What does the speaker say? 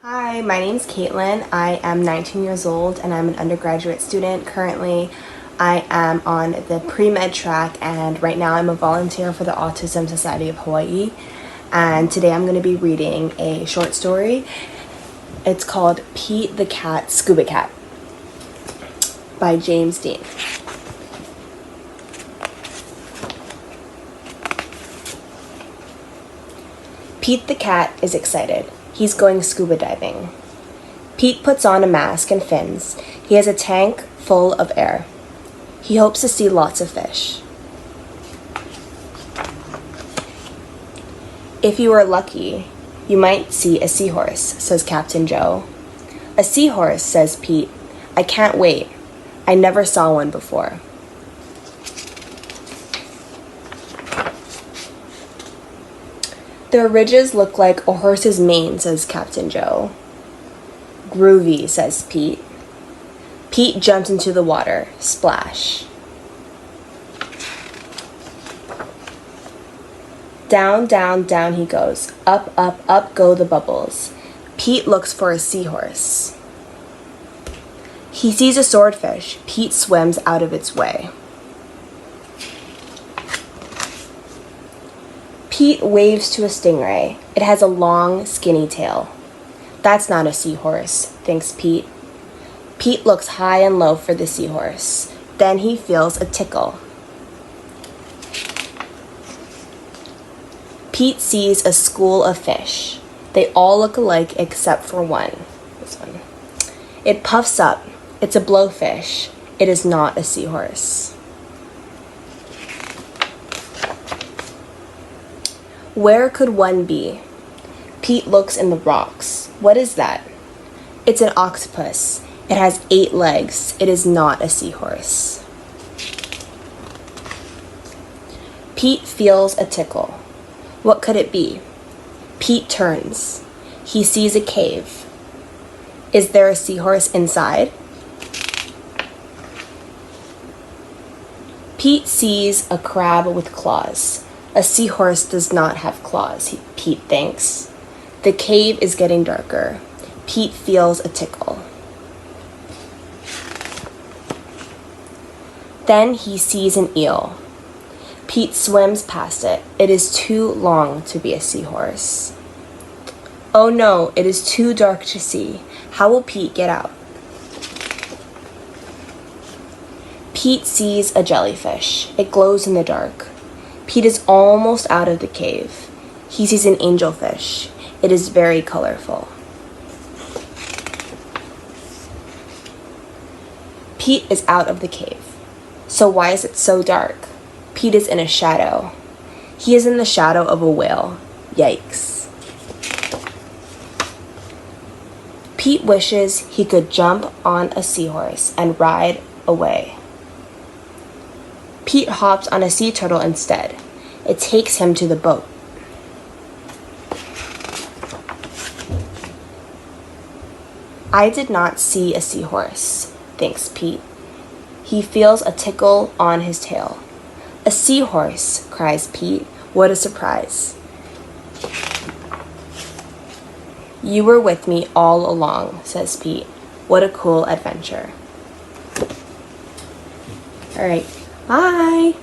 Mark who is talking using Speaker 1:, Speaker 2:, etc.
Speaker 1: Hi, my name's Caitlin. I am 19 years old and I'm an undergraduate student. Currently, I am on the pre-med track and right now I'm a volunteer for the Autism Society of Hawaii. And today I'm going to be reading a short story. It's called Pete the Cat SCUBA CAT by James Dean. Pete the cat is excited. He's going scuba diving. Pete puts on a mask and fins. He has a tank full of air. He hopes to see lots of fish. If you are lucky, you might see a seahorse, says Captain Joe. A seahorse, says Pete. I can't wait. I never saw one before. Their ridges look like a horse's mane, says Captain Joe. Groovy, says Pete. Pete jumps into the water. Splash. Down, down, down he goes. Up, up, up go the bubbles. Pete looks for a seahorse. He sees a swordfish. Pete swims out of its way. Pete waves to a stingray. It has a long, skinny tail. That's not a seahorse, thinks Pete. Pete looks high and low for the seahorse. Then he feels a tickle. Pete sees a school of fish. They all look alike except for one. This one. It puffs up. It's a blowfish. It is not a seahorse. Where could one be? Pete looks in the rocks. What is that? It's an octopus. It has 8 legs. It is not a seahorse. Pete feels a tickle. What could it be? Pete turns. He sees a cave. Is there a seahorse inside? Pete sees a crab with claws. A seahorse does not have claws, Pete thinks. The cave is getting darker. Pete feels a tickle. Then he sees an eel. Pete swims past it. It is too long to be a seahorse. Oh no, it is too dark to see. How will Pete get out? Pete sees a jellyfish. It glows in the dark. Pete is almost out of the cave. He sees an angelfish. It is very colorful. Pete is out of the cave. So why is it so dark? Pete is in a shadow. He is in the shadow of a whale. Yikes. Pete wishes he could jump on a seahorse and ride away. Pete hops on a sea turtle instead. It takes him to the boat. I did not see a seahorse, thinks Pete. He feels a tickle on his tail. A seahorse, cries Pete. What a surprise. You were with me all along, says Pete. What a cool adventure. All right. Bye!